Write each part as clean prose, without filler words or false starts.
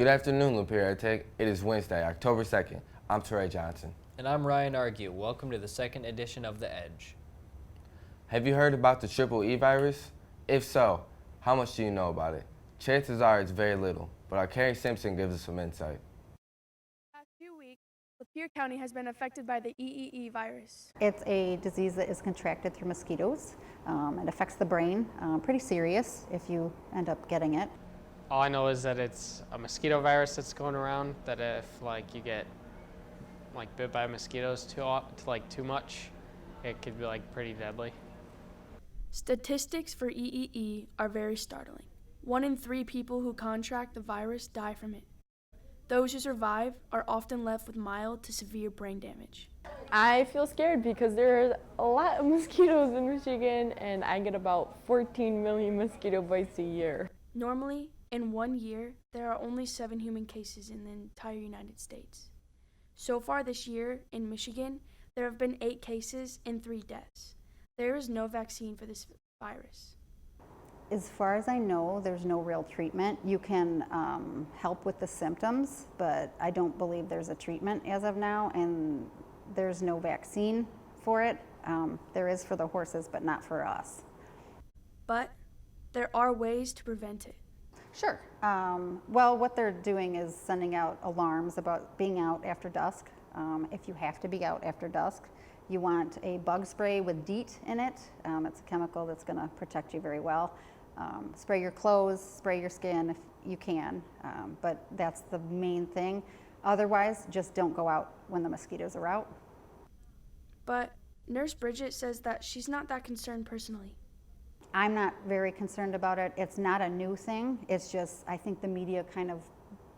Good afternoon, Lapeer Tech. It is Wednesday, October 2nd. I'm Teray Johnson. And I'm Ryan Argue. Welcome to the second edition of The Edge. Have you heard about the triple E virus? If so, how much do you know about it? Chances are it's very little, but our Kari Simpson gives us some insight. The past few weeks, Lapeer County has been affected by the EEE virus. It's a disease that is contracted through mosquitoes. It affects the brain, pretty serious if you end up getting it. All I know is that it's a mosquito virus that's going around, that if you get bit by mosquitoes too much, it could be pretty deadly. Statistics for EEE are very startling. 1 in 3 people who contract the virus die from it. Those who survive are often left with mild to severe brain damage. I feel scared because there are a lot of mosquitoes in Michigan, and I get about 14 million mosquito bites a year. Normally, in 1 year, there are only 7 human cases in the entire United States. So far this year, in Michigan, there have been 8 cases and 3 deaths. There is no vaccine for this virus. As far as I know, there's no real treatment. You can help with the symptoms, but I don't believe there's a treatment as of now, and there's no vaccine for it. There is for the horses, but not for us. But there are ways to prevent it. Sure. Well, what they're doing is sending out alarms about being out after dusk. If you have to be out after dusk, you want a bug spray with DEET in it. It's a chemical that's going to protect you very well. Spray your clothes, spray your skin if you can, but that's the main thing. Otherwise, just don't go out when the mosquitoes are out. But Nurse Bridget says that she's not that concerned personally. I'm not very concerned about it. It's not a new thing. It's just, I think the media kind of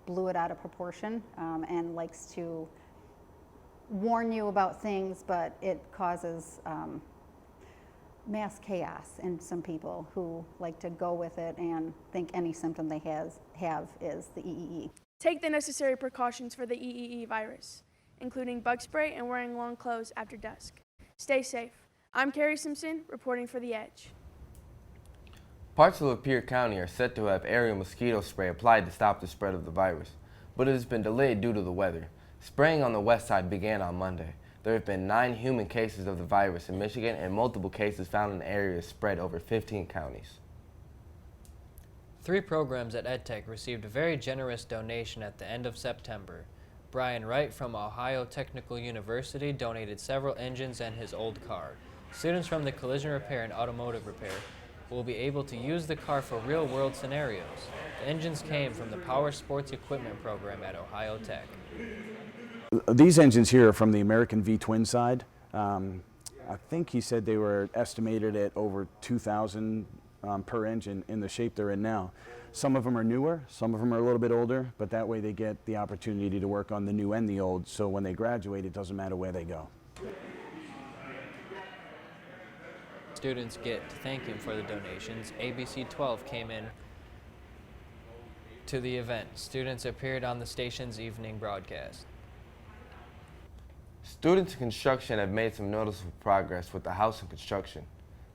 blew it out of proportion and likes to warn you about things, but it causes mass chaos in some people who like to go with it and think any symptom they have is the EEE. Take the necessary precautions for the EEE virus, including bug spray and wearing long clothes after dusk. Stay safe. I'm Kari Simpson, reporting for The Edge. Parts of Lapeer County are set to have aerial mosquito spray applied to stop the spread of the virus, but it has been delayed due to the weather. Spraying on the west side began on Monday. There have been 9 human cases of the virus in Michigan and multiple cases found in areas spread over 15 counties. 3 programs at EdTech received a very generous donation at the end of September. Brian Wright from Ohio Technical University donated several engines and his old car. Students from the collision repair and automotive repair will be able to use the car for real-world scenarios. The engines came from the Power Sports Equipment program at Ohio Tech. These engines here are from the American V-twin side. I think he said they were estimated at over $2,000 per engine in the shape they're in now. Some of them are newer, some of them are a little bit older, but that way they get the opportunity to work on the new and the old, so when they graduate, it doesn't matter where they go. Students get to thank him for the donations. ABC 12 came in to the event. Students appeared on the station's evening broadcast. Students in construction have made some noticeable progress with the house in construction.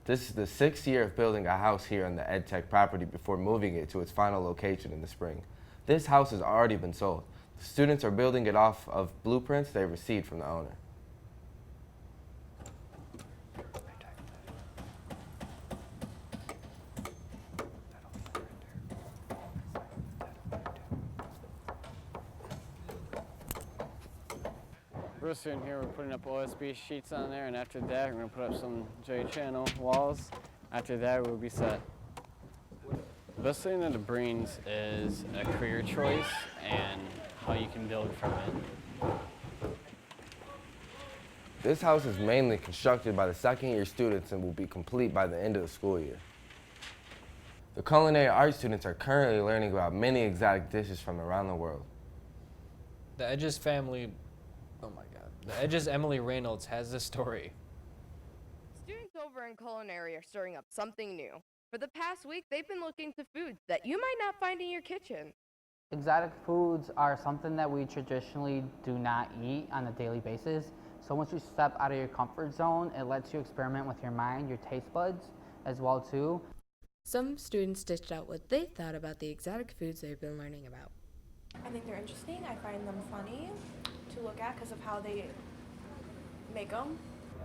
This is the 6th year of building a house here on the EdTech property before moving it to its final location in the spring. This house has already been sold. The students are building it off of blueprints they received from the owner. We're sitting here, we're putting up OSB sheets on there, and after that we're going to put up some J-channel walls. After that we'll be set. The best thing of the Breens is a career choice and how you can build from it. This house is mainly constructed by the second-year students and will be complete by the end of the school year. The culinary arts students are currently learning about many exotic dishes from around the world. The Edge's family, the Edge's Emily Reynolds has this story. Students over in culinary are stirring up something new. For the past week, they've been looking to foods that you might not find in your kitchen. Exotic foods are something that we traditionally do not eat on a daily basis. So once you step out of your comfort zone, it lets you experiment with your mind, your taste buds as well too. Some students dished out what they thought about the exotic foods they've been learning about. I think they're interesting. I find them funny to look at because of how they make them.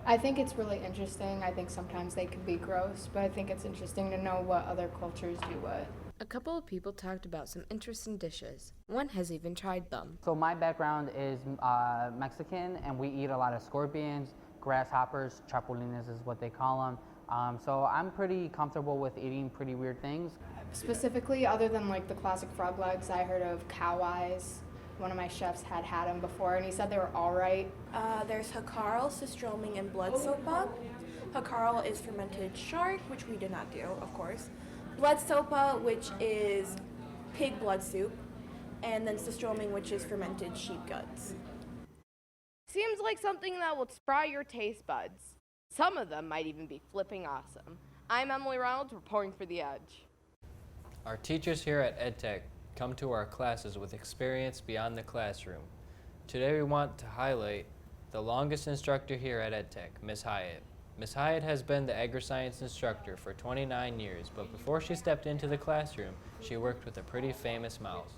I think it's really interesting. I think sometimes they can be gross, but I think it's interesting to know what other cultures do what. A couple of people talked about some interesting dishes. One has even tried them. So my background is Mexican, and we eat a lot of scorpions, grasshoppers, chapulines is what they call them. So I'm pretty comfortable with eating pretty weird things. Specifically, other than like the classic frog legs, I heard of cow eyes. One of my chefs had them before, and he said they were all right. There's Hakarl, Sistroming, and Blood Sopa. Hakarl is fermented shark, which we did not do, of course. Blood Sopa, which is pig blood soup. And then Sistroming, which is fermented sheep guts. Seems like something that will spry your taste buds. Some of them might even be flipping awesome. I'm Emily Reynolds, reporting for The Edge. Our teachers here at EdTech come to our classes with experience beyond the classroom. Today we want to highlight the longest instructor here at EdTech, Ms. Hyatt. Ms. Hyatt has been the agri-science instructor for 29 years, but before she stepped into the classroom, she worked with a pretty famous mouse.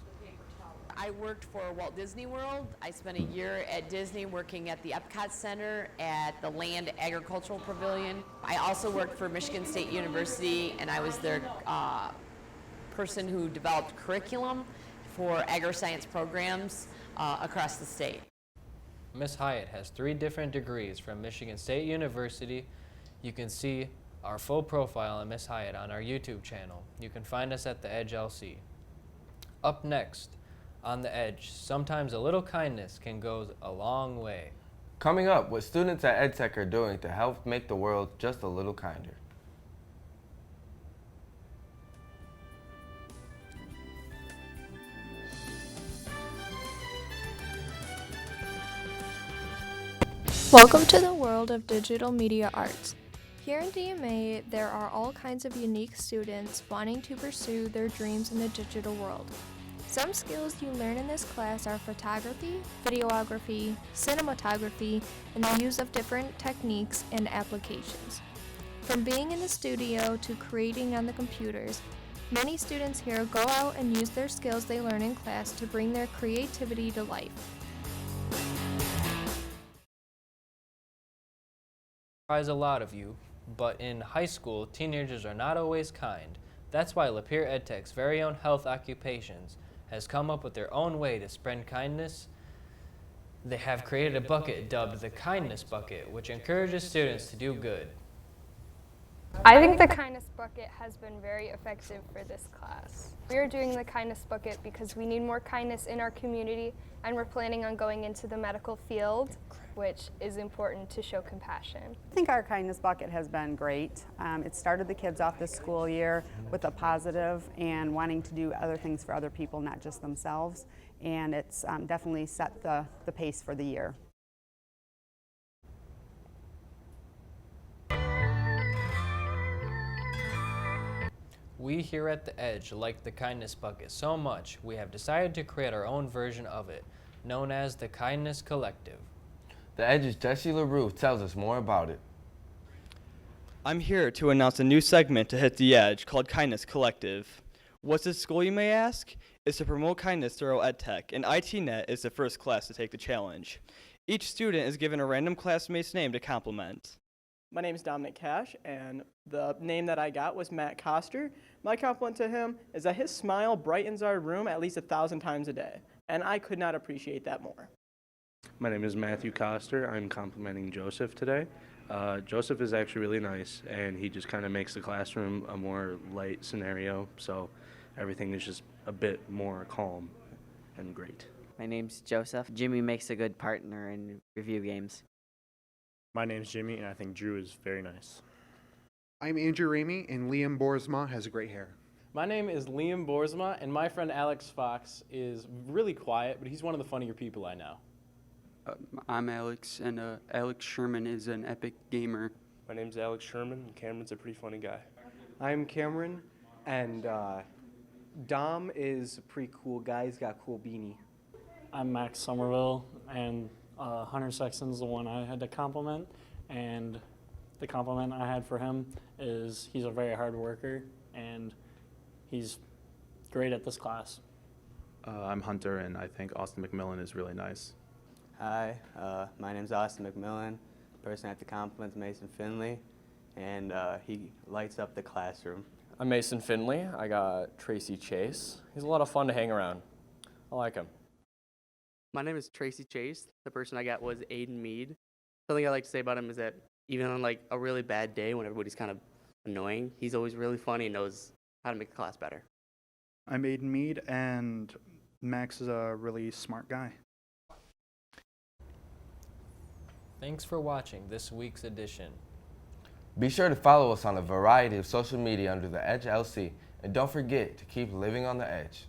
I worked for Walt Disney World. I spent a year at Disney working at the Epcot Center at the Land Agricultural Pavilion. I also worked for Michigan State University, and I was their person who developed curriculum for agri-science programs across the state. Ms. Hyatt has 3 different degrees from Michigan State University. You can see our full profile on Ms. Hyatt on our YouTube channel. You can find us at The Edge LC. Up next, on The Edge, sometimes a little kindness can go a long way. Coming up, what students at EdTech are doing to help make the world just a little kinder. Welcome to the world of digital media arts. Here in DMA, there are all kinds of unique students wanting to pursue their dreams in the digital world. Some skills you learn in this class are photography, videography, cinematography, and the use of different techniques and applications. From being in the studio to creating on the computers, many students here go out and use their skills they learn in class to bring their creativity to life. Surprise a lot of you, but in high school, teenagers are not always kind. That's why Lapeer EdTech's very own Health Occupations has come up with their own way to spread kindness. They have created a bucket dubbed the Kindness Bucket, which encourages students to do good. I think the Kindness Bucket has been very effective for this class. We are doing the Kindness Bucket because we need more kindness in our community, and we're planning on going into the medical field, which is important to show compassion. I think our Kindness Bucket has been great. It started the kids off this school year with a positive and wanting to do other things for other people, not just themselves, and it's definitely set the pace for the year. We here at The Edge like the Kindness Bucket so much, we have decided to create our own version of it, known as the Kindness Collective. The Edge's Jesse LaRue tells us more about it. I'm here to announce a new segment to hit the edge called Kindness Collective. What's this goal, you may ask? It's to promote kindness throughout EdTech, and ITNet is the first class to take the challenge. Each student is given a random classmate's name to compliment. My name is Dominic Cash, and the name that I got was Matt Coster. My compliment to him is that his smile brightens our room at least 1,000 times a day, and I could not appreciate that more. My name is Matthew Coster. I'm complimenting Joseph today. Joseph is actually really nice, and he just kind of makes the classroom a more light scenario, so everything is just a bit more calm and great. My name's Joseph. Jimmy makes a good partner in review games. My name's Jimmy, and I think Drew is very nice. I'm Andrew Ramey, and Liam Boersma has great hair. My name is Liam Boersma, and my friend Alex Fox is really quiet, but he's one of the funnier people I know. I'm Alex, and Alex Sherman is an epic gamer. My name's Alex Sherman, and Cameron's a pretty funny guy. I'm Cameron, and Dom is a pretty cool guy. He's got a cool beanie. I'm Max Somerville, and Hunter Sexton's the one I had to compliment, and the compliment I had for him is he's a very hard worker, and he's great at this class. I'm Hunter, and I think Austin McMillan is really nice. Hi, my name's Austin McMillan. The person I have to compliment is Mason Finley, and he lights up the classroom. I'm Mason Finley. I got Tracy Chase. He's a lot of fun to hang around. I like him. My name is Tracy Chase. The person I got was Aiden Meade. Something I like to say about him is that even on like a really bad day when everybody's kind of annoying, he's always really funny and knows how to make the class better. I'm Aiden Meade, and Max is a really smart guy. Thanks for watching this week's edition. Be sure to follow us on a variety of social media under the Edge LC, and don't forget to keep living on the edge.